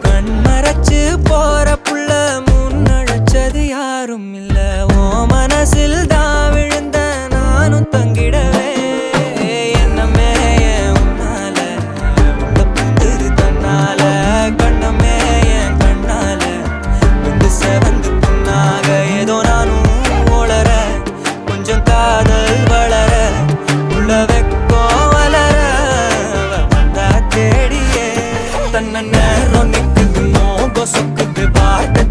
கண்மறைச்சு போற புள்ள முன்னழைச்சது யாரும் இல்ல. ஓ மனசில் தான் விழுந்த நானும் தங்கிடவே என்னமே உன்னால உள்ள புந்துரு தன்னால கண்ணமே என் கண்ணால வந்து செவந்து புண்ணாக ஏதோ நானும் ஓளற கொஞ்சம் காதல் வளர உள்ள வெக்கோ வளர வந்தா தேடியே தன்ன நேரம் நிக்குது மோகம் சொக்குது பாட்ட